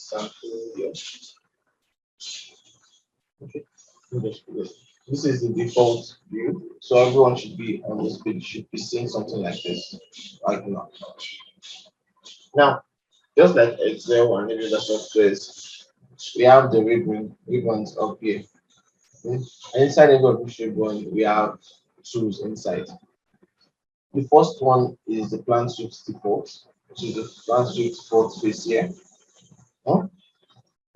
sample here. Okay. This is the default view, so everyone should be on this page, should be seeing something like this right now. Now, just like Excel and every other softwares, we have the ribbons up here. And inside every of each ribbon, we have tools inside. The first one is the Planswift default, which is the Planswift default face here.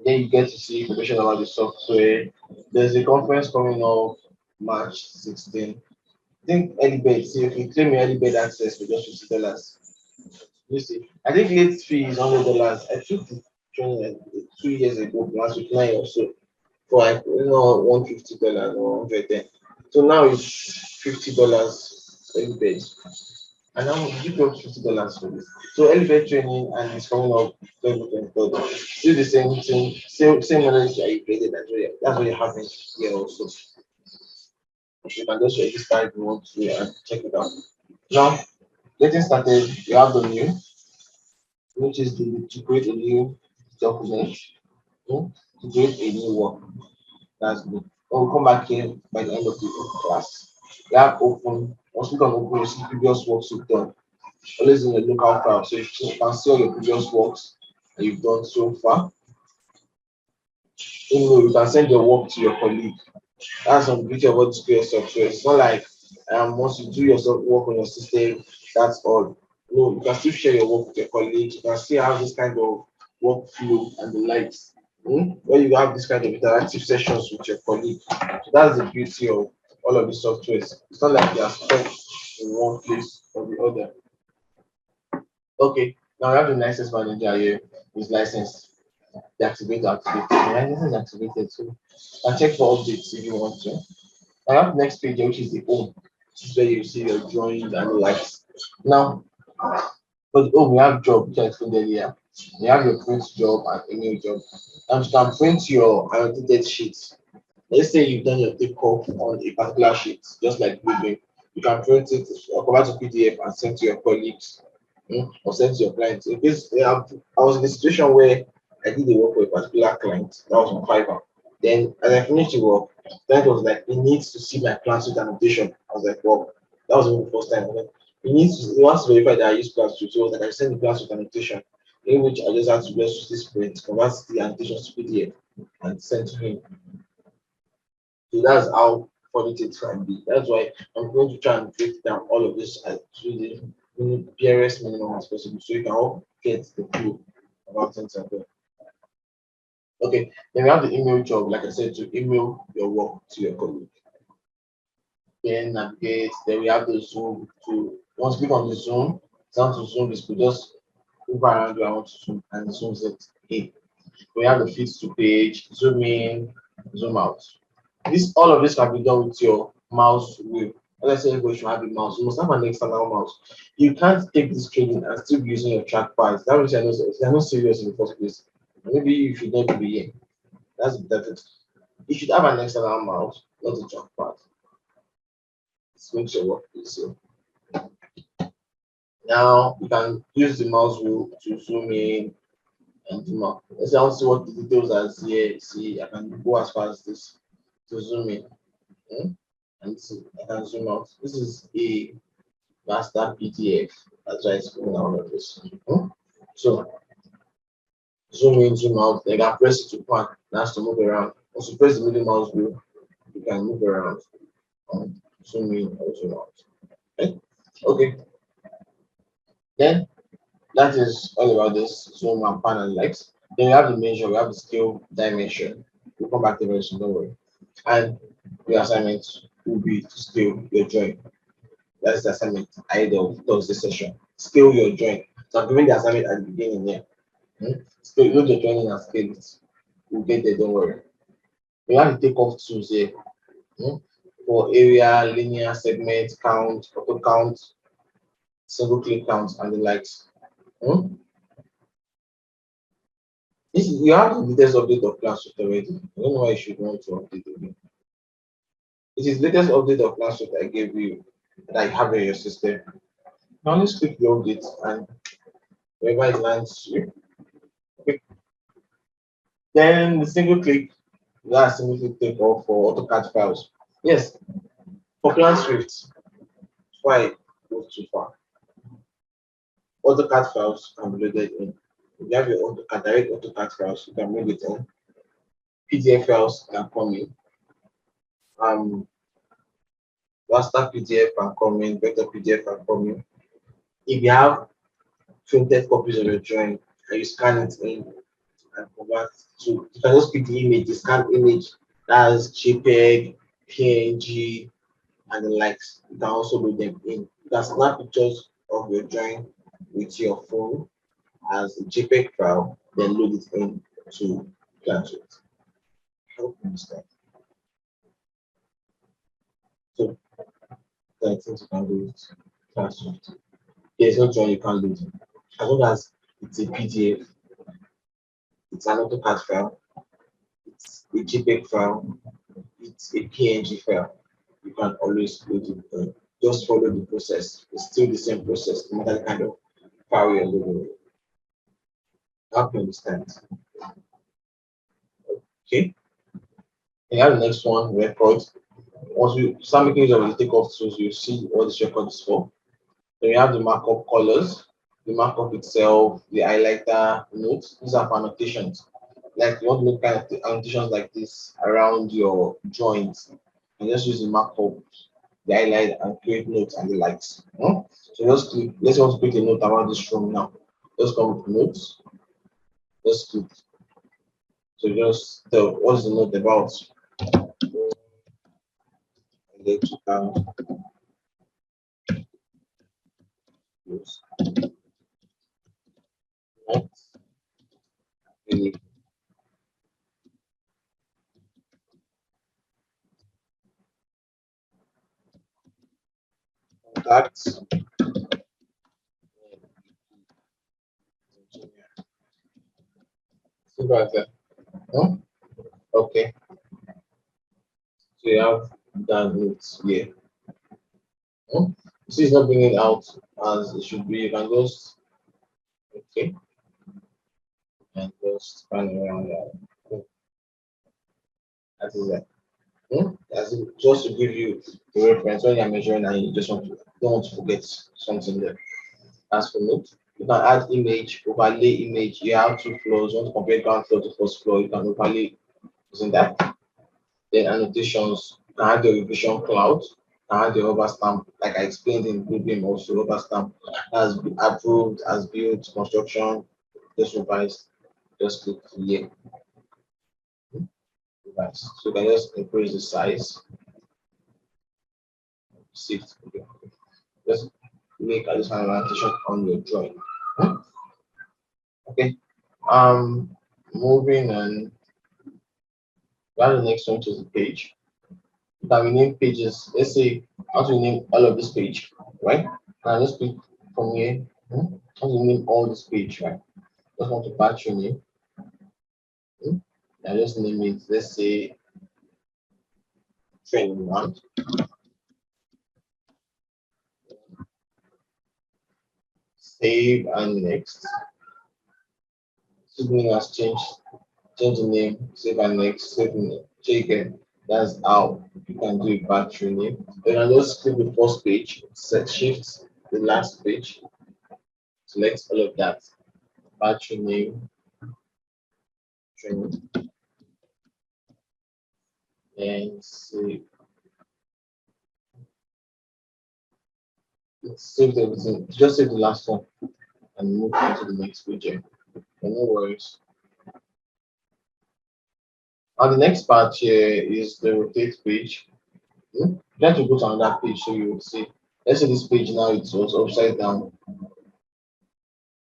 Then you get to see information about the software. There's a conference coming up March 16. I think early bird, see if you claim your early bird access for just $50. You see, I think late fee is $100. I took the training 2 years ago, last week, 9 or so, for like $150 or $110. So now it's $50 early bird. And now we give you $50 for this. So early bird training and it's coming up 2023. Do the same thing, same knowledge that you created. That's what you're having here also. You can just register if you want to and check it out. Now, getting started, you have the new, which is to create a new document, to create a new work. That's good. We'll come back here by the end of the class. You have open. Once we can open, you see previous works you've done. Always in the local file, so you can see all your previous works that you've done so far. You can send your work to your colleague. That's some beauty about this software. It's not like once you do your work on your system, that's all. No, you can still share your work with your colleagues. You can still have this kind of workflow and the likes. Where you have this kind of interactive sessions with your colleague. So that's the beauty of all of the softwares. It's not like they are stuck in one place or the other. Okay, now we have the license manager here. Is licensed. Deactivate, activate. The license is activated, so and check for updates if you want to. I have the next page here, which is the home. This is where you see your drawings and the likes. Now, for the home, we have job, which I explained earlier. You have your print job and email job. And you can print your annotated sheets. Let's say you've done your takeoff on a particular sheet, just like we're doing. You can print it or convert to PDF and send to your colleagues or send to your clients. In case I was in a situation where I did the work for a particular client, that was on Fiverr. Then as I finished the work, client was like, he needs to see my Planswift annotation. I was like, well, that was the first time. He wants to verify that I use Planswift. So I was like, I send the Planswift annotation, in which I just had to just use this print, convert the annotations to PDF and send to him. So that's how funny it can be. That's why I'm going to try and break down all of this to the barest minimum as possible, so you can all get the clue about things like that. Okay, then we have the email job, like I said, to email your work to your colleague. Then navigate, then we have the Zoom to once click on the Zoom, down to Zoom is to just move around where I want to zoom and zoom it in. We have the fit to page, zoom in, zoom out. All of this can be done with your mouse wheel. Let's say everybody should have a mouse. You must have an external mouse. You can't take this training and still be using your trackpad. That means you're not serious in the first place. Maybe you should not be here. That's the difference. You should have an external mouse, not a trackpad. It makes your work easier. Now you can use the mouse wheel to zoom in and zoom out. Let's say I want to see what the details are here. See, I can go as far as this to zoom in. And see, I can zoom out. This is a master PDF. That's why it's going out of this. So zoom in, zoom out. Then I can press it to pan. That's to move around. Also press the middle mouse wheel. You can move around. Zoom in or zoom out. Okay. Then that is all about this zoom and pan and likes. Then we have the measure. We have the scale dimension. We'll come back to very soon. Don't worry. And your assignment will be to scale your drawing. That's the assignment ahead of Thursday session. Scale your drawing. So I'm giving the assignment at the beginning here. Scale, load your drawing and scale it. We'll get there, don't worry. We have the takeoff tools here. For area, linear, segment, count, auto count, single click count, and the likes. You have the latest update of Planswift already. I don't know why you should want to update it. It is latest update of Planswift I gave you that you have in your system. Now let's click the update and wherever it lands you. Okay. Then the single click, that's single click takeoff for AutoCAD files. Yes, for Planswift, why it goes too far. AutoCAD files can be loaded in. If you have your AutoCAD, direct AutoCAD files, you can move it in. PDF files can come in. Raster PDF can come in, vector PDF can come in. If you have printed copies of your drawing and you scan it in and convert to, you can just pick the image, the scanned image, that's JPEG, PNG, and the likes. You can also load them in. You can snap pictures of your drawing with your phone as a JPEG file, then load it in to Planswift. I hope you understand. So I think you can do it Planswift. There's no drawing you can't load. As long as it's a PDF, it's an AutoCAD file, it's a JPEG file, it's a PNG file, you can always load it in. Just follow the process. It's still the same process, no matter the kind of file you're loading. I hope you understand. Okay. And have the next one, record. Once we start making use of the takeoff tools, you see what this record is for. Then we have the markup colors, the markup itself, the highlighter, notes. These are for annotations. Like you want to make kind of annotations like this around your joints, and just use the markup, the highlight, and create notes and the likes. So just click. Let's want to create a note about this room now. Just come with notes. Just click. So just tell what's the note about. Electrical use. Not really contacts. Simple as that. Hmm? Okay. So you have that notes here. Hmm? You see, it's not bringing out as it should be. You can just okay and just span around that. Hmm. That is it. That's it. Just to give you the reference when you're measuring and you just want to don't want to forget something there. As for note, you can add image, overlay image. You have two floors. You want to compare ground floor to first floor. You can overlay using that. Then annotations, you can add the revision cloud, you can add the rubber stamp, like I explained in Bluebeam also, rubber stamp has been approved, as built, construction, just revised, just click here, revise. So you can just increase the size, shift, okay. Just make a this annotation on your drawing. Hmm? Okay. Um, moving on, that the next one, which is the page. You can rename pages. Let's say I want to rename all of this page, right? And let's pick from here. I want to name all this page, right? Just want to patch your name. I just name it, let's say training one. Save and next. Name has changed. Change the name, save and next, save and check it. That's how you can do a battery name. Then I just click the first page, set shift the last page, select all of that. Battery name, training, and save everything. Just save the last one and move on to the next page. And no worries. And the next part here is the rotate page. Try to go to another page so you would see. Let's say this page now it was upside down.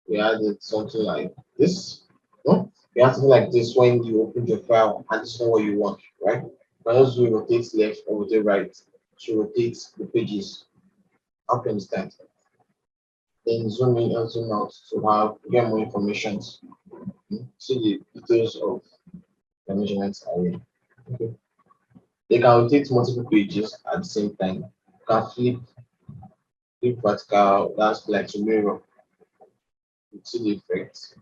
We added something like this. We have something like this when you open your file and this is not what you want, right? But also rotate left or rotate right to rotate the pages. Up and understand. Then zoom in and zoom out to have get more information. See the details of the measurements area. Okay. They can rotate multiple pages at the same time. You can flip vertical, that's like to mirror. You see the effect.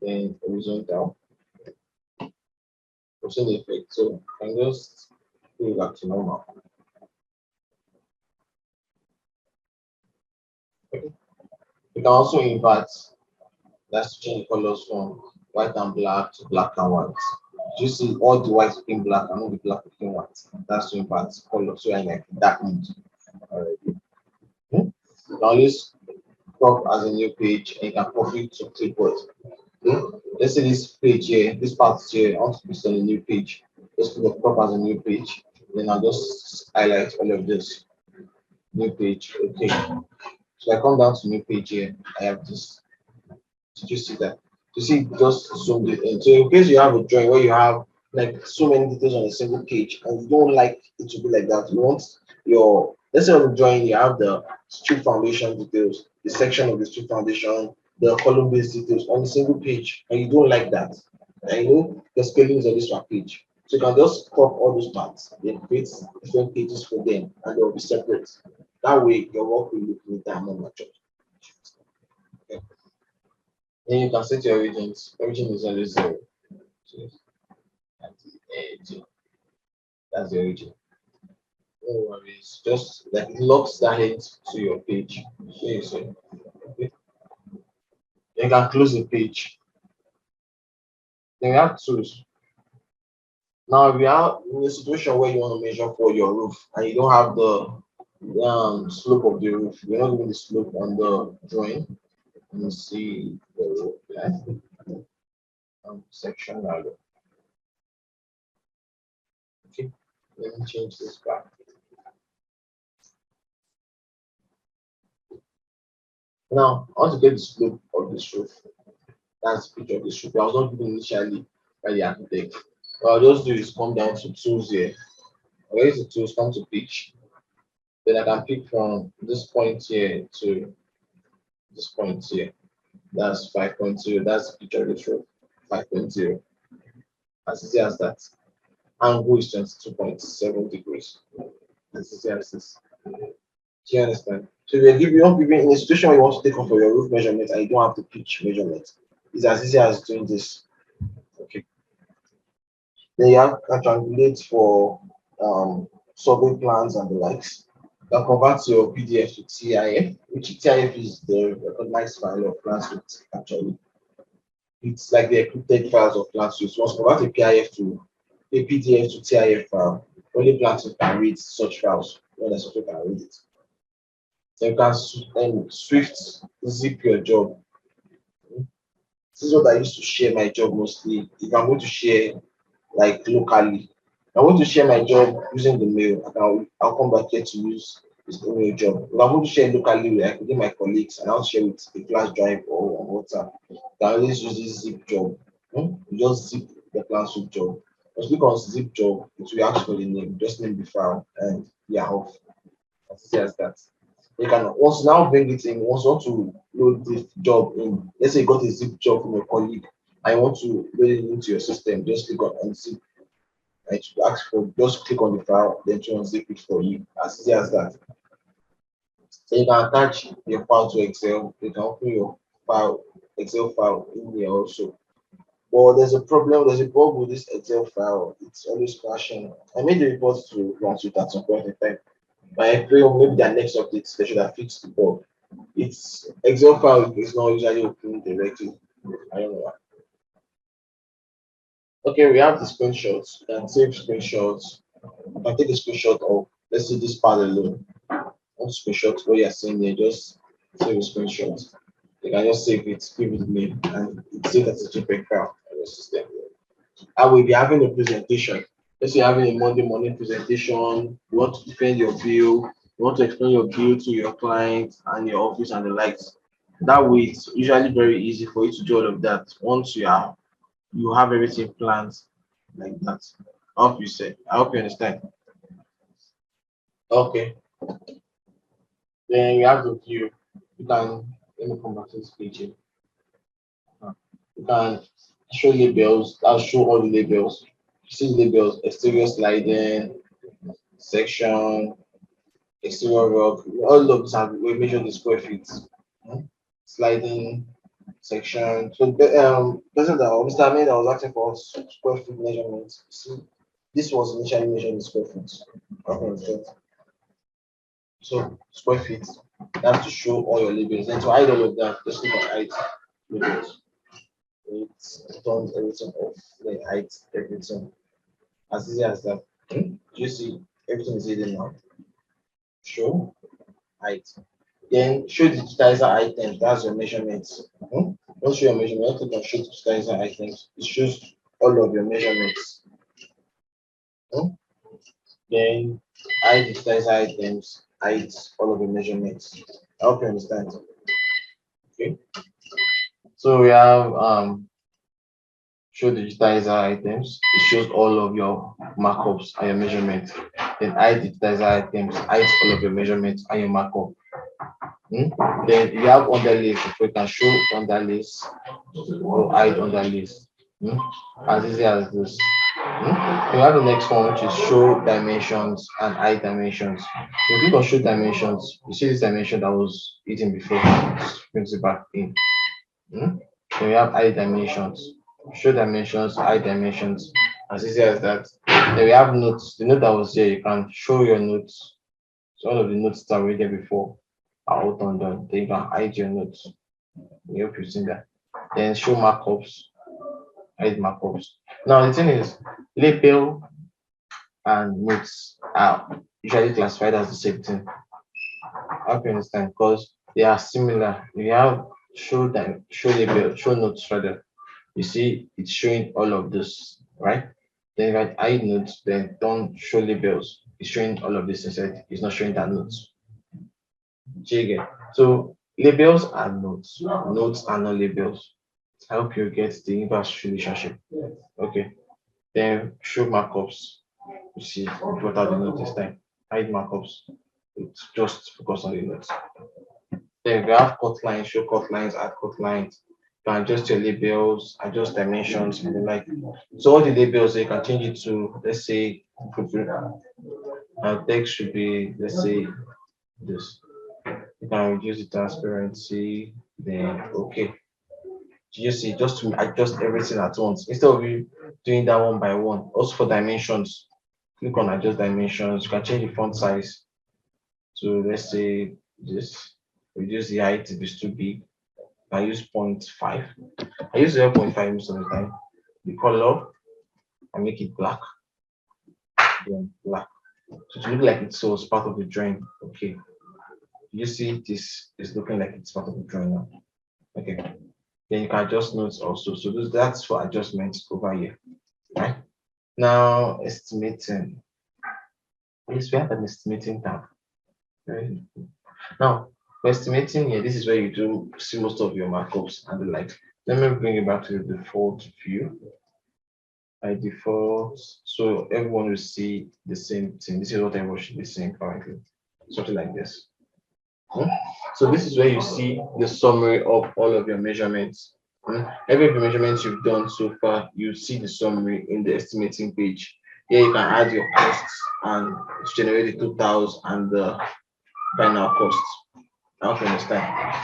Then horizontal. seen the effect. So I can just put it back to normal. Okay. You can also invert, that's to change the colors from white and black to black and white. You see all the white became black and all the black became white. That's to invert color, so I like dark mode already. You can always crop as a new page and you can copy it to clipboard. Okay? Let's say this page here, this part here, I want to put on a new page. Just put the crop as a new page. Then I'll just highlight all of this. New page. Okay. So I come down to new page here. I have this. Did you see that? You see, just zoomed it in. So in case you have a drawing where you have like so many details on a single page and you don't like it to be like that, you want your, let's say on the drawing you have the strip foundation details, the section of the strip foundation, the column based details on a single page, and you don't like that. And you know the spelling is on this one page. So you can just crop all those parts, then create different pages for them, and they'll be separate. That way your work will look neater and more mature. Okay. Then you can set your origins. Origin is always zero. So that's the edge. That's the origin. No worries. Just like it locks that head to your page. Here you see. Okay. Then you can close the page. Then we have tools. Now we are in a situation where you want to measure for your roof and you don't have the slope of the roof. You're not giving the slope on the drawing. Let me see the roof section value. Okay. Let me change this back. Now, I want to get the slope of this roof. That's the picture of this roof. I was not given initially by the architect. What I'll just do is come down to tools here. I'll use the tools, come to pitch. Then I can pick from this point here to this point here. That's 5.0. That's the picture of this roof. 5.0. As easy as that. Angle is 22.7 degrees. As easy as this. Do you understand? So if you don't give in a situation where you want to take off for your roof measurement and you don't have the pitch measurement, it's as easy as doing this. Okay. Then you have to triangulate for survey plans and the likes. That converts your PDF to TIF, which TIF is the recognized file of Planswift actually. It's like the encrypted files of Planswift. Once convert a PIF to a PDF to TIF file, only Planswift can read such files. When the software can read it. You can Swift zip your job. This is what I used to share my job mostly. If I'm going to share like locally, I want to share my job using the mail. I'll come back here to use this email job. If I'm going to share locally, I can get my colleagues and I'll share with a flash drive or on WhatsApp. You can always use this zip job. You just zip the Planswift job. Once you click on zip job, it will ask for the name. Just name the file and you're off. As easy as that. You can once now bring it in. Once you want to load this job in, let's say you got a zip job from a colleague, I want to load it into your system. Just click on unzip. And it should ask for just click on the file, then to unzip it for you. As easy as that. So you can attach your file to Excel. You can open your file, Excel file in here also. But there's a problem, there's a bug with this Excel file. It's always crashing. I made a report to Planswift at some point in time. I feel maybe their next updates they should have fixed the bug. It's Excel file is not usually open directly. I don't know why. Okay, we have the screenshots. You can save screenshots. You can take a screenshot of, let's see this part alone. One screenshot what you're seeing there, just save a screenshot. You can just save it, give it name, and it's saved as a JPEG file on your system. I will be having a presentation. Let's say you're having a Monday morning presentation, you want to defend your bill, you want to explain your bill to your client and your office and the likes. That way, it's usually very easy for you to do all of that once you have everything planned like that. I hope you understand. Okay. Then you have the view. You can let me come back to this page here. You can show labels. I'll show all the labels. You see labels, exterior sliding, section, exterior rock, all of these have we measure the square feet. Sliding, section. So person that Mr. Ahmed that was asking for square feet measurements. See, this was initially measured in square feet. Okay, so square feet. That's to show all your labels. Then to hide all of that, just click on hide labels. It turns everything off. Then hide everything. As easy as that. You see everything is hidden now. Show height. Then show digitizer items. That's your measurements. Don't show your measurement. Click on show digitizer items. It shows all of your measurements. Then hide digitizer items. Hide all of your measurements. I hope you understand. Okay. So we have show digitizer items. It shows all of your markups and your measurements. Then hide digitizer items. Hide all of your measurements and your markup. Then you have underlays. If we can show underlays or hide underlays. As easy as this. We have the next one, which is show dimensions and hide dimensions. If you click on show dimensions, you see this dimension that was hidden before, brings it back in. Then we have hide dimensions, show dimensions, hide dimensions, as easy as that. Then we have notes. The note that was here, you can show your notes. So all of the notes that were there before are all done. Then you can hide your notes. I hope you've seen that. Then show markups, hide markups. Now the thing is, label and notes are usually classified as the same thing. I hope you understand because they are similar. You have show label, show notes rather. You see it's showing all of this, right? Then if I hide notes, then don't show labels. It's showing all of this inside. It's not showing that notes. Again. So labels are notes. Notes are not labels. I hope you get the inverse relationship. Okay. Then show markups. You see, what are the notes this time? Hide markups. It's just focus on the notes. Then we have cut lines, show cut lines, add cut lines. You can adjust your labels, adjust dimensions, and the like. So all the labels you can change it to, let's say, text should be, let's say, this. You can reduce the transparency, then okay. You see, just to adjust everything at once instead of you doing that one by one. Also for dimensions, click on adjust dimensions. You can change the font size to, let's say, this. Reduce the height if it's too big. I use 0.5. I use 0.5 most of the time. The color, I make it black. Then black. So to look like it's so it's part of the drawing. Okay. You see this is looking like it's part of the drawing now. Okay. Then you can adjust notes also. So that's for adjustments over here. Right? Now estimating. Yes, we have an estimating tab. Right? Now for estimating here, this is where you do see most of your markups and the like. Let me bring it back to the default view. By default, so everyone will see the same thing. This is what everyone should be seeing currently. Something like this. So this is where you see the summary of all of your measurements. Every of the measurements you've done so far, you see the summary in the estimating page. Here you can add your costs and generate the totals and the final costs. I hope you understand.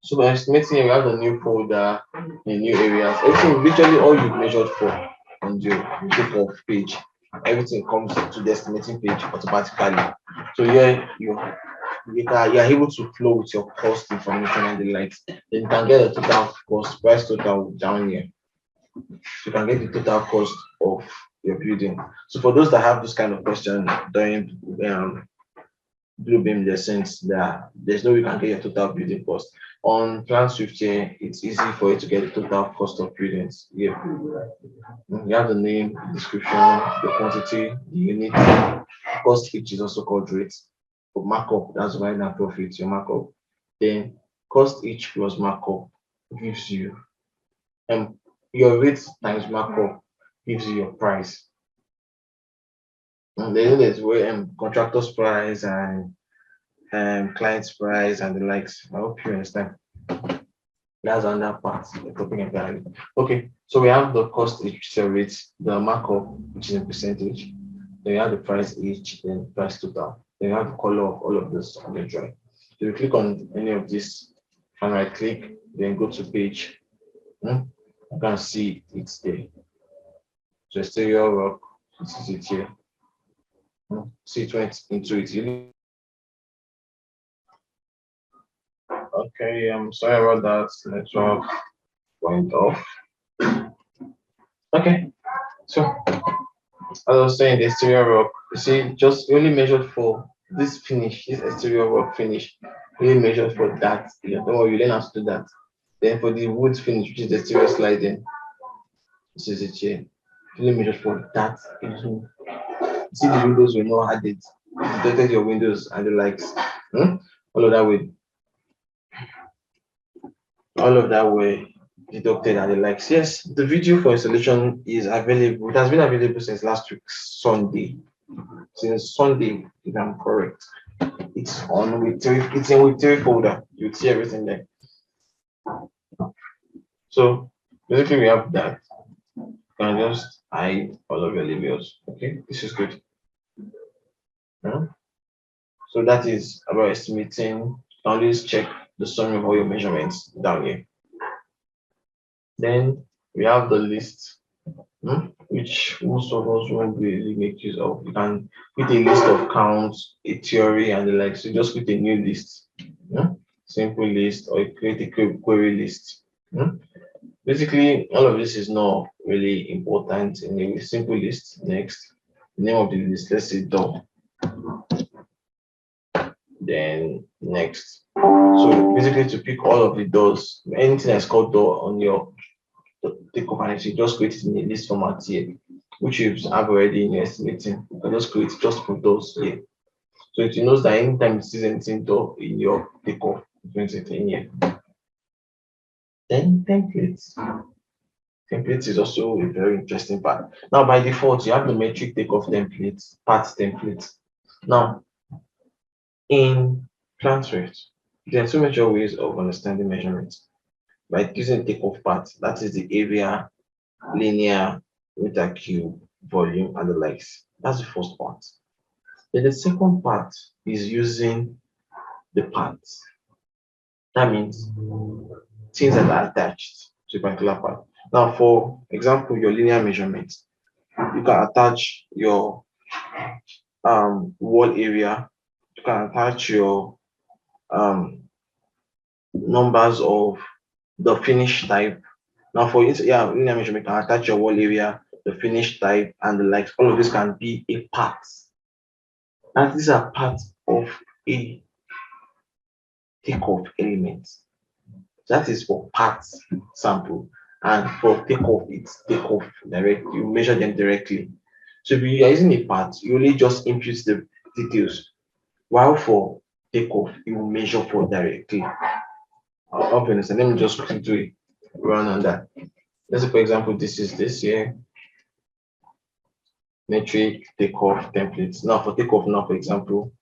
So by estimating, you have the new folder, the new areas, everything, literally all you've measured for on your takeoff page, everything comes to the estimating page automatically. So here you are able to flow with your cost information and the likes. Then you can get the total cost, price total down here. You can get the total cost of your building. So for those that have this kind of question during Bluebeam lessons, there's no way you can get your total building cost. On Planswift here, it's easy for you to get the total cost of buildings. Yeah. You have the name, description, the quantity, the unit, cost, which is also called rate. For markup, that's why now profit, your markup. Then cost each plus markup gives you your rate times markup gives you your price. And then there's where contractor's price and client's price and the likes. I hope you understand. That's another part we're talking about. Okay, so we have the cost each rate, the markup, which is a percentage. Then we have the price each, then price total. Then you have the color of all of this on the drawing. So you click on any of this and right click then go to page. You can see it's there. So exterior rock, this is it here. See it went into it. Okay, I'm sorry about that. Network went off. Okay, so as I was saying, the exterior rock, you see, just only measured for this finish, this exterior rock finish, only measured for that. Don't worry, you learn how to do that. Then for the wood finish, which is the exterior sliding, this is it here. Only measured for that. See the windows were not added. Detected your windows and the likes. All of that way. All of that were deducted and the likes. Yes, the video for installation is available. It has been available since last week, Sunday. Since Sunday, if I'm correct. It's on with three, it's in with 3 folder. You see everything there. So basically we have that. You can just hide all of your labels. Okay, this is good. So that is about estimating. Always check the summary of all your measurements down here. Then we have the list, which most of us won't really make use of. You can put a list of counts, a theory, and the like. So just put a new list, simple list, or create a query list. Basically, all of this is not really important in a simple list. Next, name of the list, let's say door. Then next. So basically to pick all of the doors, anything that's called door on your Takeoff, and you just create it in a list format here, which you have already in your estimating. You can just create just for doors here. So it knows that anytime it sees anything door in your Takeoff, it brings it in here. Then templates. Templates is also a very interesting part. Now by default, you have the metric Takeoff templates, part templates. Now in Planswift, there are two major ways of understanding measurements. By using Takeoff part, that is the area, linear, meter cube, volume, and the likes. That's the first part. Then the second part is using the parts. That means things that are attached to a particular part. Now, for example, your linear measurement, you can attach your wall area, you can attach your numbers of the finish type. Now for linear measurement, you can attach your wall area, the finish type, and the likes. All of this can be a part. And these are parts of a Takeoff element. That is for parts sample. And for Takeoff, it's Takeoff direct. You measure them directly. So if you are using a part, you only just input the details. While for Takeoff, you will measure for directly. I'll be honest. Let me just quickly run on that. Let's say, for example, this is this here. Metric Takeoff templates. Now for Takeoff, now for example,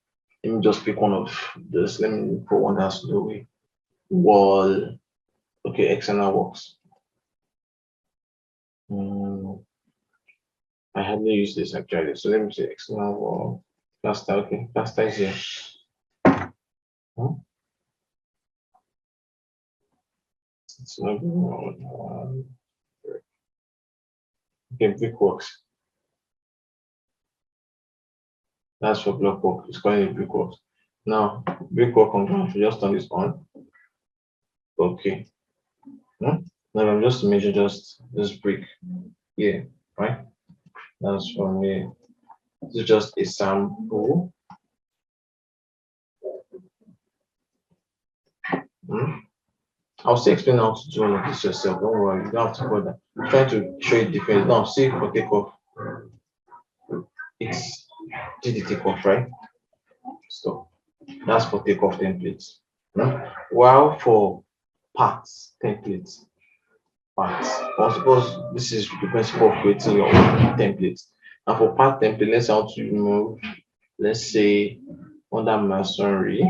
let me just pick one of this. Let me put one that's the way. Wall. Okay, external works. I hardly use this actually. So let me say external wall. Plaster. Okay, plaster is here. It's not going. Okay, brickworks. That's for block work. It's calling it brickworks. Now, brickwork on ground. Just turn this on. Okay. Now I'm just to measure just this brick here, right? That's from here. This is just a sample. I'll still explain how to do all of this yourself. Don't worry, you don't have to bother. I'm trying to show you different. Now, see for Takeoff. It's the Takeoff, right? So that's for Takeoff templates. While for parts templates, or suppose this is the principle of creating your own templates. And for part template, let's how to remove, let's say under masonry,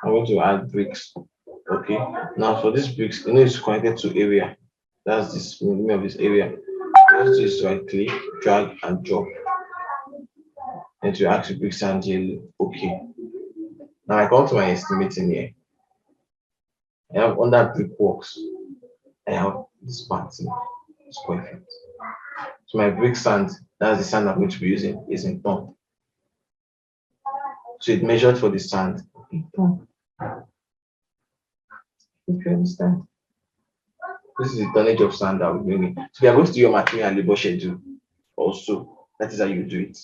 I'm going to add bricks. Okay. Now for this bricks, you know it's connected to area. That's this name of this area. Just this right click, drag and drop. And to ask bricks and yellow. Okay. Now I come to my estimating here. I have under brickworks, I have this party square feet. So my brick sand, that's the sand I'm going to be using, is in ton. So it measured for the sand in ton. If you understand. This is the tonnage of sand that we're bringing. So we are going to do your material and labor schedule also. That is how you do it.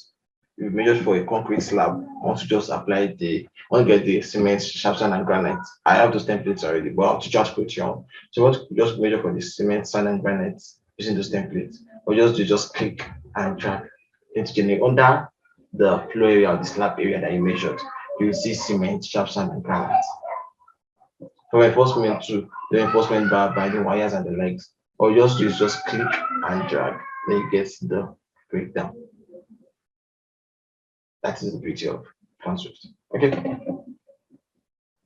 You measure for a concrete slab. I want to just apply the, I want to get the cement, sharp sand, and granite. I have those templates already, but I'll just put you on. So I want to just measure for the cement, sand, and granite using those templates. Or just click and drag into generate under the floor area or the slab area that you measured. You will see cement, sharp sand, and granite. For reinforcement too, the reinforcement bar, binding wires, and the legs. Or just click and drag, then you get the breakdown. That is the beauty of Planswift. Okay.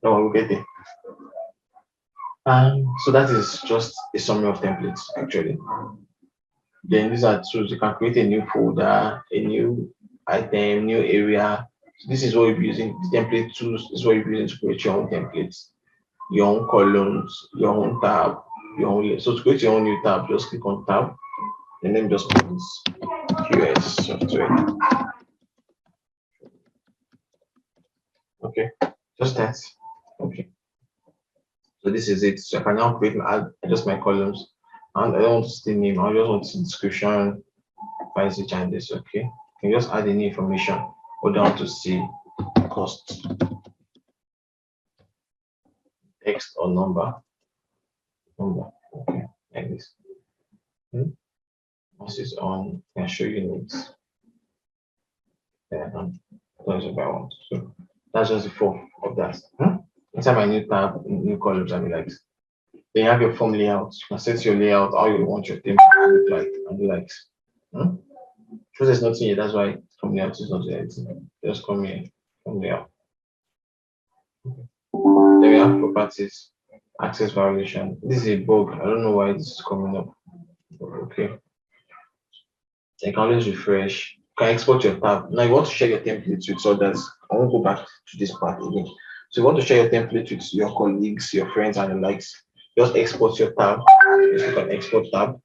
No, we'll get there. So that is just a summary of templates actually. Then these are tools. You can create a new folder, a new item, new area. So this is what you're using. The template tools is what you're using to create your own templates, your own columns, your own tab, your own. So to create your own new tab, just click on tab, and then just put QS software. Okay, just that. Okay. So this is it. So I can now create adjust my columns, and I don't want to see name. I just want to see description, price, and this. Okay, you can just add any information. Go down to see cost, text or number. Okay, like this. Once it's on, I can show you needs. Then I can close if I want. So that's just the form of that. Inside my new tab, new columns, and the likes. Then you have your form layout. You can set your layout, how you want your theme to look like, and the likes. Because there's nothing here, that's why form layout is not doing anything. Just come here, form layout. Then we have properties, access violation. This is a bug. I don't know why this is coming up. Okay. You can always refresh. You can export your tab. Now you want to share your templates with others. I won't go back to this part again. So you want to share your template with your colleagues, your friends, and the likes. Just export your tab. Just click on export tab.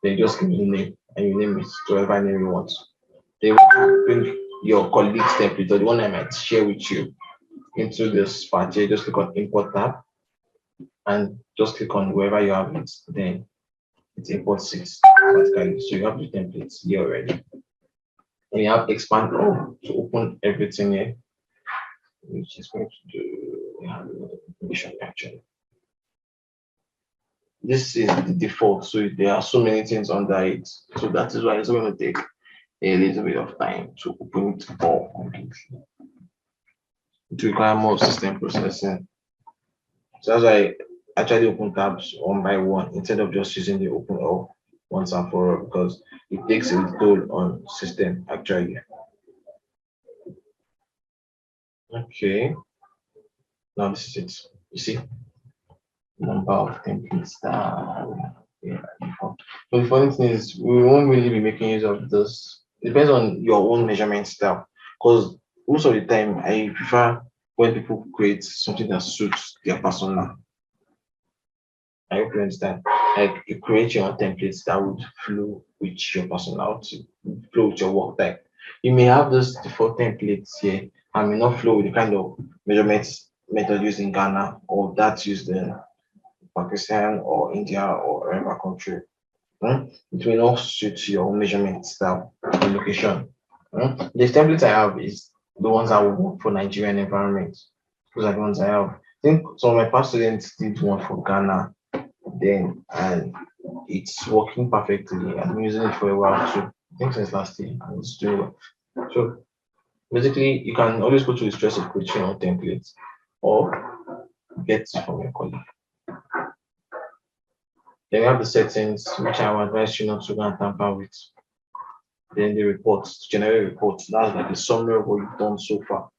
Then just give the name, and you name it to whatever name you want. Then you want to bring your colleague's template or the one I might share with you into this part here. Just click on import tab and just click on wherever you have it. Then it imports it automatically. So you have the templates here already. And you have expand all to open everything here, which is going to do information actually. This is the default, so there are so many things under it. So that is why it's going to take a little bit of time to open it all completely. It requires more system processing. So that's why I try to open tabs one by one instead of just using the open all once and for all, because it takes a toll on system actually. Okay. Now this is it. You see, number of templates that we have before. So the funny thing is, we won't really be making use of this. It depends on your own measurement style, because most of the time I prefer when people create something that suits their persona. I hope you understand. Like you create your own templates that would flow with your personality, flow with your work type. You may have those default templates here and may not flow with the kind of measurements method used in Ghana or that's used in Pakistan or India or whatever country. It may not suit your own measurement style and location. The templates I have is the ones that will work for Nigerian environment. Those are the ones I have. I think some of my past students did one for Ghana then, and it's working perfectly. I've been using it for a while too. I think since last year, and it's doing well. So basically, you can always go to the stress of creating your own templates or get from your colleague. Then we have the settings, which I would advise you not to go and tamper with. Then the reports, generate reports. That's like a summary of what you've done so far.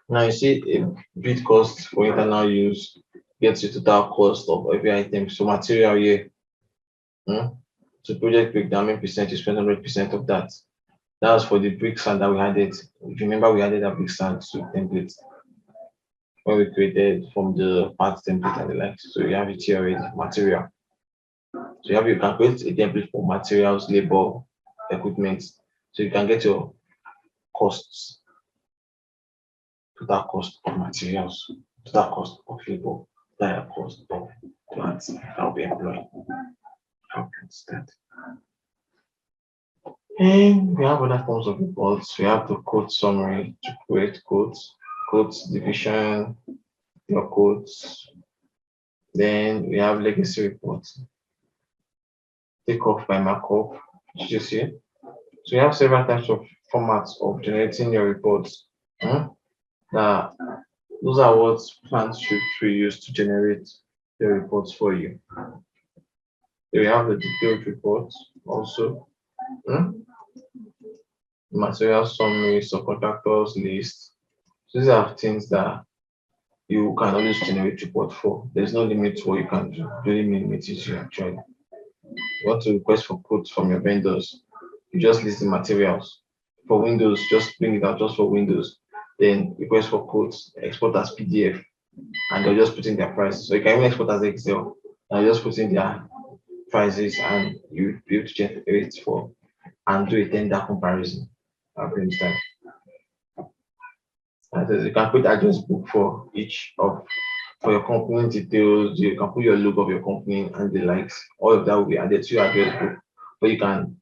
Now you see a bit cost for internal use gets you total cost of every item. So material here. So project breakdown, percent you spend 100% of that. That was for the brick sand that we added. If you remember, we added a brick sand to template. when we created from the parts template and the likes. So you have it here already, material. So you can create a template for materials, labor, equipment. So you can get your costs, total cost of materials, total cost of labor, total cost of plants that will be employed. How can start? And we have other forms of reports. We have the code summary to create codes division, your codes. Then we have legacy reports. Takeoff by markup, which you see. So you have several types of formats of generating your reports. That those are what Planswift will use to generate the reports for you. So we have the detailed reports also. Material summary, subcontractors list. So these are things that you can always generate report for. There's no limit to what you can do. The only limit is you actually. You want to request for quotes from your vendors, you just list the materials. For Windows, just bring it out just for Windows. Then request for quotes, export as PDF, and they'll just put in their prices. So you can even export as Excel and just put in their prices and you'll be able to generate for and do a tender comparison. Understand? And you can put address book for each of for your company details. You can put your logo of your company and the likes. All of that will be added to your address book. But you can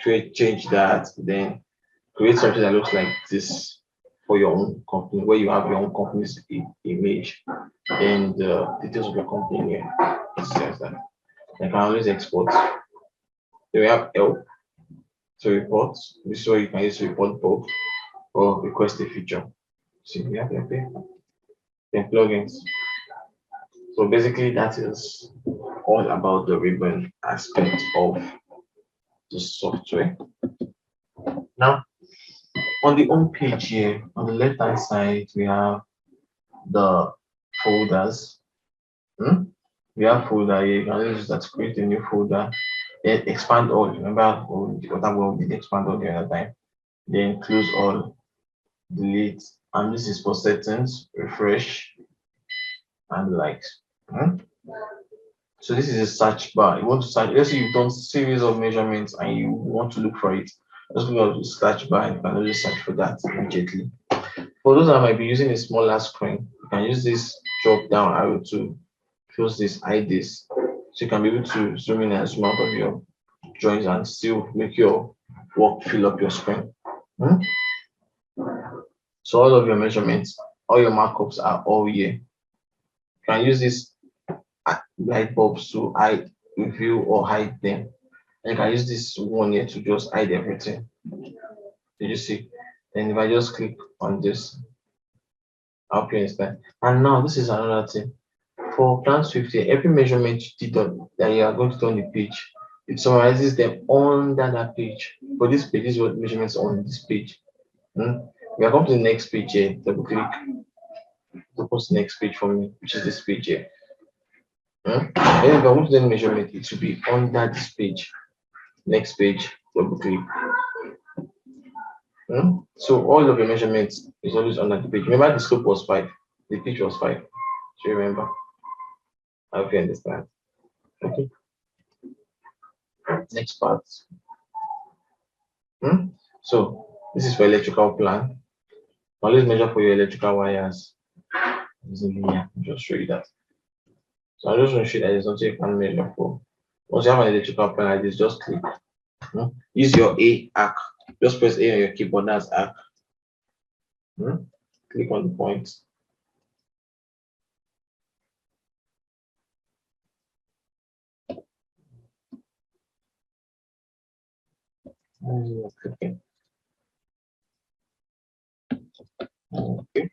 change that, then create something that looks like this for your own company, where you have your own company's image and the details of your company here. That. You can always export. Then we have help to report. This is where you can use to report both or request a feature. See, we have then plugins. So basically, that is all about the ribbon aspect of the software. Now, on the home page here, on the left hand side, we have the folders. We have folder here. You can use that to create a new folder. Then expand all. Remember what we did expand all the other time. Then close all, delete, and this is for settings, refresh, and likes. So this is a search bar. You want to search, let's say you've done series of measurements and you want to look for it. Just go to the search bar and you can always search for that immediately. For those that might be using a smaller screen, you can use this drop down arrow to close this, hide this. So you can be able to zoom in and zoom out of your drawings and still make your work fill up your screen. So all of your measurements, all your markups are all here. You can use this light bulbs to hide, review, or hide them. And you can use this one here to just hide everything. Did you see? And if I just click on this, I hope you understand. And now this is another thing. For Planswift, every measurement you did that you are going to do on the page, it summarizes them under that page. For this page, this is what measurements on this page. We are going to the next page here. Double click. Suppose next page for me, which is this page here. Then if I want to do the measurement, it should be under this page. Next page, double click. So all of your measurements is always under the page. Remember the scope was 5, the pitch was 5. So remember. I hope you understand. Okay. Next part. So this is for electrical plan. Always measure for your electrical wires. I'll just show you that. So I'm just going to show you that there's something you can measure for. Once you have an electrical plan like this, just click. Use your A arc. Just press A on your keyboard. That's arc. Click on the point. Clicking. Okay.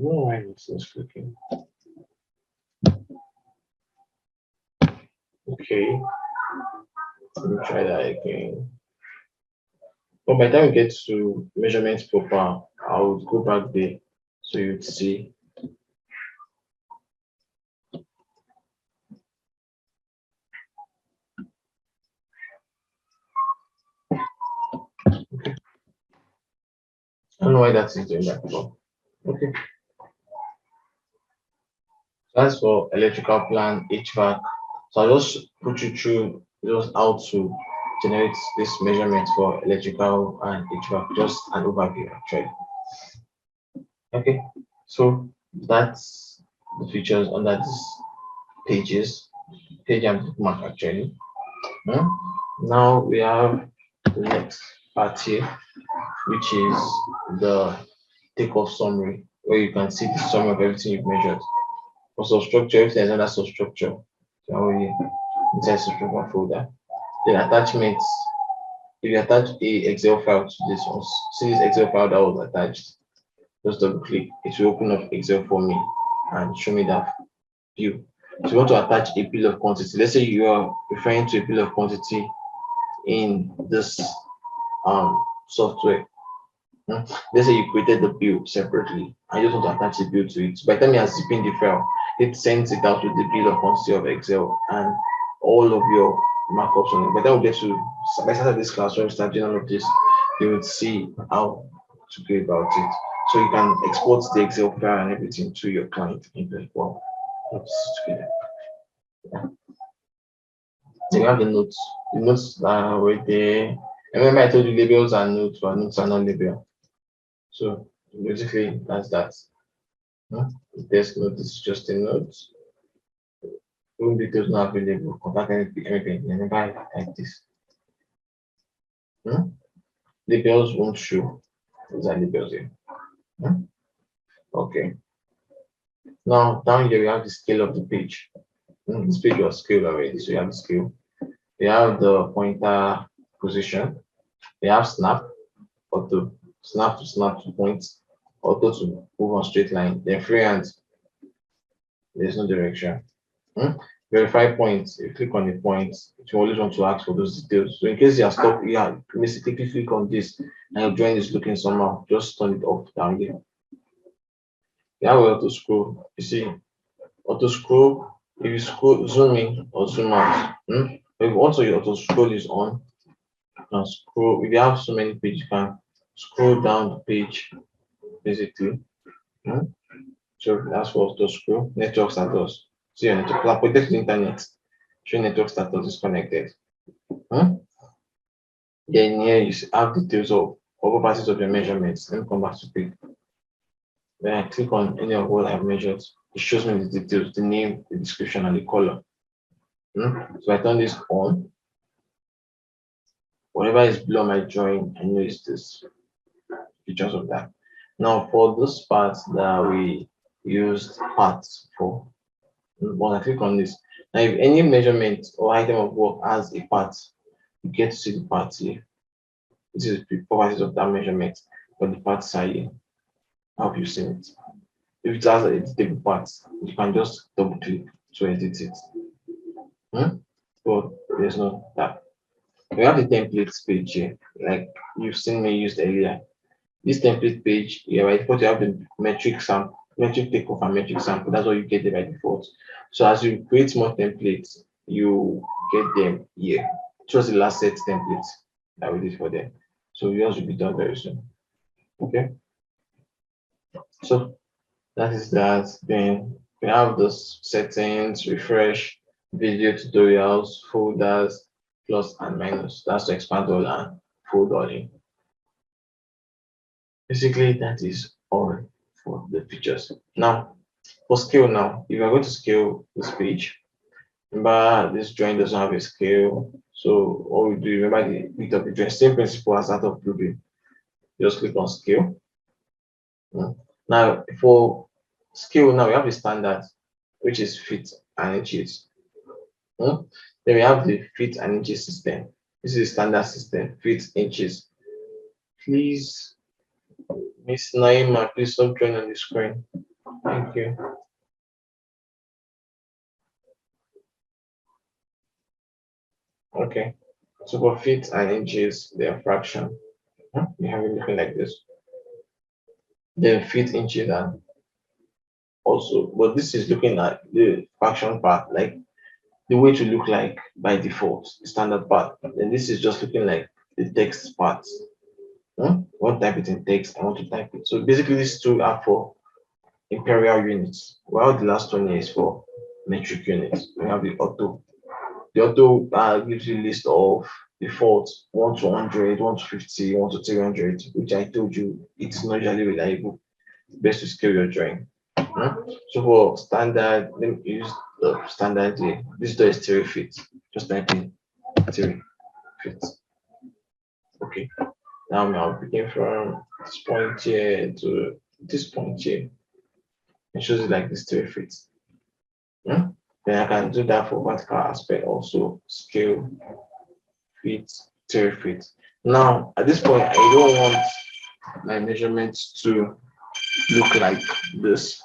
No, why is this clicking? Okay. Let me try that again. But by the time we get to measurements proper, I'll go back there so you'd see. Okay. know why that is doing that. But okay. That's for electrical plan, HVAC. So I'll just put you through just how to generate this measurement for electrical and HVAC, just an overview actually. Okay, so that's the features under this page and bookmark actually. Now we have the next part here, which is the takeoff summary, where you can see the summary of everything you've measured. For substructure, everything is under substructure. So inside substructure folder. Then attachments. If you attach a Excel file to this one, see this Excel file that was attached. Just double click. It will open up Excel for me and show me that view. So you want to attach a bill of quantity. Let's say you are referring to a bill of quantity in this software. Let's say you created the bill separately. I just want to attach the bill to it. So by the time you are zipping the file, it sends it out with the bill of quantity of Excel and all of your markups on it. By the time we get to by the start of this class, when we start doing all of this, you will see how to go about it. So you can export the Excel file and everything to your client in the well. Yeah. So you have the notes. The notes are right there. And remember I told you labels are notes, but notes are not label. So basically that's that. This note is just a note. Room details not available. Contact anything. Remember like this. Labels won't show. Those are labels here. Okay. Now down here we have the scale of the page. This page was scaled already, so you have the scale. You have the pointer position. You have snap, auto, snap to point, auto to move on straight line. Then freehand, there's no direction. Verify points. If you click on the points, you always want to ask for those details. So in case you are stuck, you basically click on this and your drawing is looking somehow, just turn it off down here. You have auto scroll. You see, auto scroll. If you scroll, zoom in or zoom out. If also your auto scroll is on, you can scroll. If you have so many pages, you can scroll down the page, basically. So that's for auto scroll. Network status. See your network connected to the internet. Show network status is connected. Then here you have details of properties of your measurements. Let me come back to page. When I click on any of what I've measured, it shows me the details, the name, the description, and the color. So I turn this on. Whatever is below my drawing, I know it's this features of that. Now for those parts that we used parts for, when I click on this, now if any measurement or item of work has a part, you get to see the parts here. This is the properties of that measurement, but the parts are here. How have you seen it? If it has a editable parts, you can just double click to edit it. But there's no that. We have the templates page here, like you've seen me use earlier. This template page, by default, you have the metric sample, metric takeoff and metric sample. That's what you get there by default. So as you create more templates, you get them here. It was the last set templates that we did for them. So yours will be done very soon. Okay. So that is that. Then we have those settings, refresh, video tutorials, folders, plus and minus. That's to expand all and fold all in. Basically, that is all for the features. Now, for scale now, if you're going to scale this page, remember this drawing doesn't have a scale. So all we do, remember the bit of the drawing, same principle as that of Plugin. Just click on scale. Now, for scale, now we have the standard, which is feet and inches. Then we have the feet and inches system. This is the standard system, feet, inches. Please, Miss Naima, please stop drawing on the screen. Thank you. Okay, so for feet and inches, they are fraction. We have it looking like this. Then feet, inches, and also, but this is looking at the fraction part, like the way to look like by default, the standard part. And this is just looking like the text part. Want to type it in text, I want to type it. So basically these two are for imperial units, while the last one is for metric units. We have the auto. The auto gives you a list of defaults 1 to 100, 1 to 50, 1 to 300, which I told you it's not usually reliable. Best to scale your drawing. So for standard, let me use the standard here. This door is 3 feet. Just type in 3 feet. Okay. Now I'm begin from this point here to this point here. It shows it like this 3 feet. Then I can do that for vertical aspect also. Scale feet, 3 feet. Now at this point, I don't want my measurements to look like this.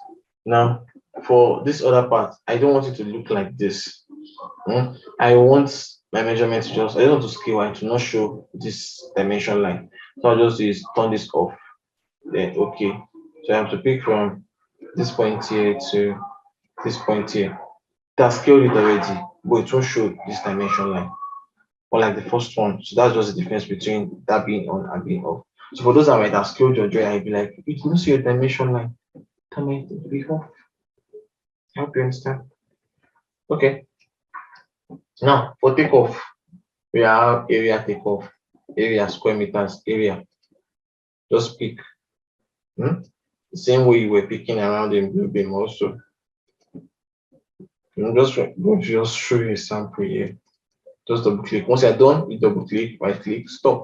Now for this other part, I don't want it to look like this. I want my measurement to just, I don't want to scale and to not show this dimension line. So I'll just use turn this off. Then okay. So I have to pick from this point here to this point here. That's scaled it already, but it won't show this dimension line. Or like the first one. So that's just the difference between that being on and being off. So for those that might have scaled your drawing, I'd be like, you don't see your dimension line. That might be off. I hope you understand. Okay. Now for takeoff, we have area takeoff, area square meters, area. Just pick. The same way you were picking around in blue beam also. I'm just show you a sample here. Just double click. Once you're done, you double click, right click, stop.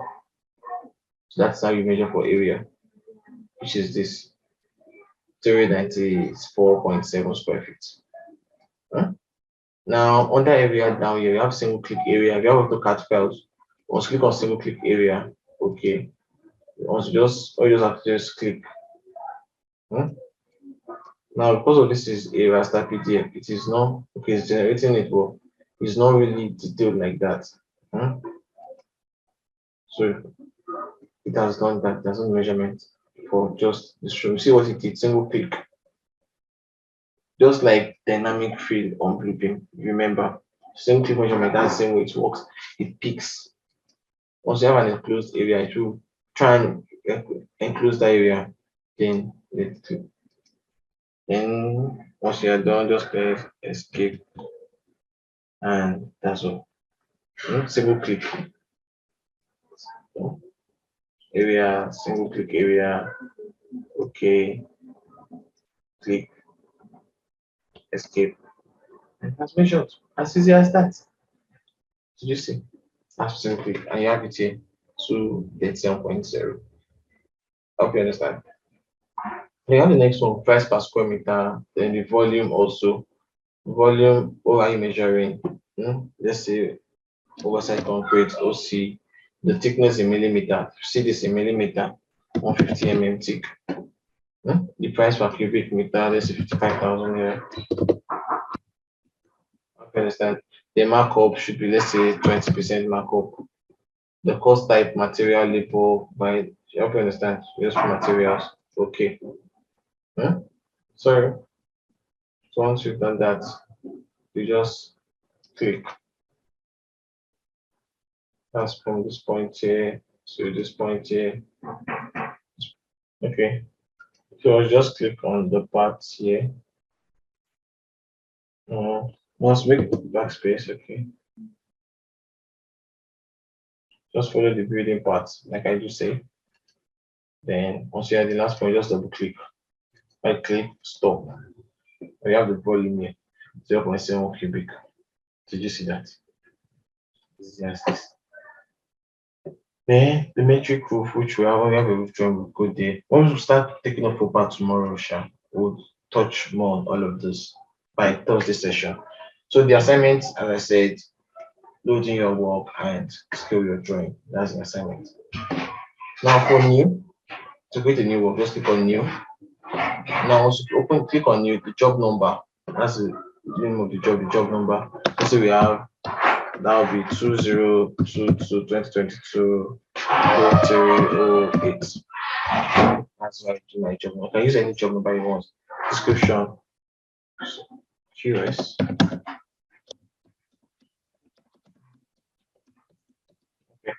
So that's how you measure for area, which is this 394.7 square feet. Now under area down here, you have single click area. If you have AutoCAD files, once click on single click area, okay. Once you just have to just click. Now because of this is a raster PDF, it is not okay, it's generating it, but it's not really detailed like that. So it has done that, there's no measurement for just this room. See what it did, single click. Just like dynamic field on Bluebeam, remember, single click measurement, that's the same way it works. It picks. Once you have an enclosed area, it will try and enclose that area, then let's do. Then once you are done, just press escape, and that's all. Single click area, single click area, okay, click escape, and that's measured. As easy as that. Did you see? That's single click, and you have it here to get 7.0. Hope you understand. You have the next one, price per square meter, then the volume also. Volume, what are you measuring? Let's say oversight concrete, OC, the thickness in millimeter. See this in millimeter, 150 mm thick. The price per cubic meter, let's say 55,000 here. Okay, understand. The markup should be, let's say, 20% markup. The cost type, material, labor, by, you understand, just for materials. Okay. So once you've done that, you just click. That's from this point here to this point here. Okay. So just click on the parts here. Once make backspace, okay. Just follow the building parts, like I do say. Then once you're at the last point, just double click. Right click, stop. We have the volume here, 0.7 cubic. Did you see that? Yes. Then the metric roof, which we have a roof drawing, will go there. Once we start taking up for part tomorrow, we'll touch more on all of this by Thursday session. So the assignment, as I said, loading your work and scale your drawing. That's the assignment. Now for new, to create a new work, just click on new. Now once you click on new, the job number. That's the name of the job number. Let's say we have, that will be 2022 0308. That's why I do my job. I can use any job number you want. Description, QS. Okay.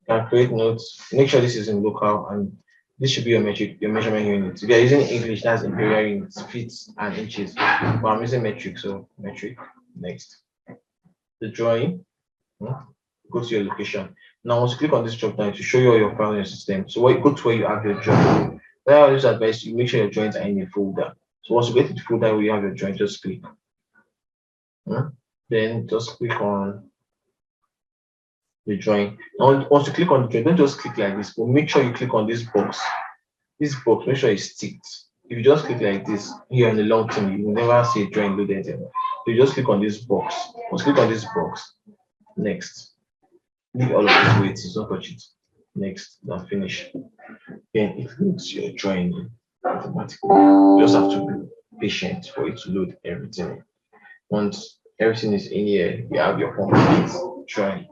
You can create notes. Make sure this is in local, and this should be your measurement unit. If you're using English, that's imperial units, feet and inches. But I'm using metric, so metric. Next, the drawing. Go to your location. Now, once you click on this drop down, to show you all your files in your system. So go to where you have your drawing. Then I always advise you make sure your drawings are in a folder. So once you get to the folder where you have your drawing, just click. Then just click on the drawing. Now, once you click on the drawing, don't just click like this, but make sure you click on this box. This box, make sure it's ticked. If you just click like this here on the long term, you will never see a drawing loaded. So you just click on this box. Once you click on this box, next. Leave all of this weights, don't touch it. Next, then finish. Then it loads your drawing automatically. You just have to be patient for it to load everything. Once everything is in here, you have your complete drawing.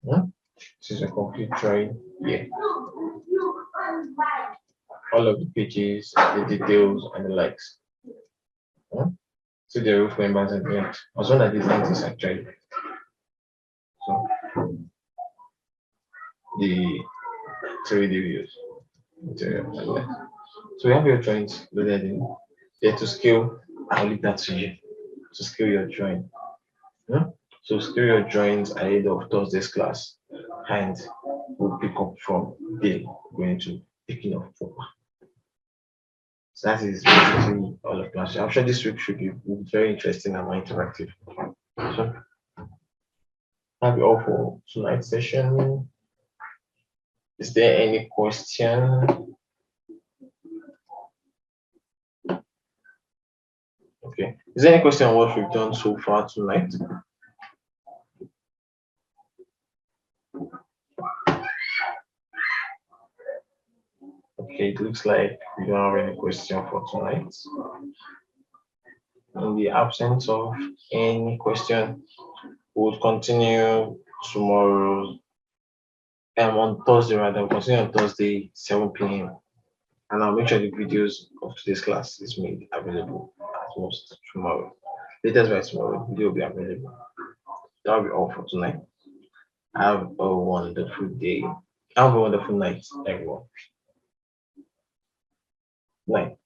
This is a complete drawing here. All of the pages, the details, and the likes. So the roof members and the end. As well as designed this actually. So the 3D views. So we have your drawings loaded in there to scale. I'll leave that to you to scale your drawing. So scale your drawings ahead of Thursday's class, and we'll pick up from there going to picking up proper. So that is basically all of class. I'm sure this week should be very interesting and more interactive. So that'll be all for tonight's session. Is there any question? Okay. Is there any question on what we've done so far tonight? Okay, it looks like we don't have any question for tonight. In the absence of any question, we'll continue tomorrow. On Thursday, rather, we'll continue on Thursday, 7 p.m. And I'll make sure the videos of today's class is made available at most tomorrow. Latest by tomorrow, the video will be available. That'll be all for tonight. Have a wonderful day. Have a wonderful night, everyone. Night.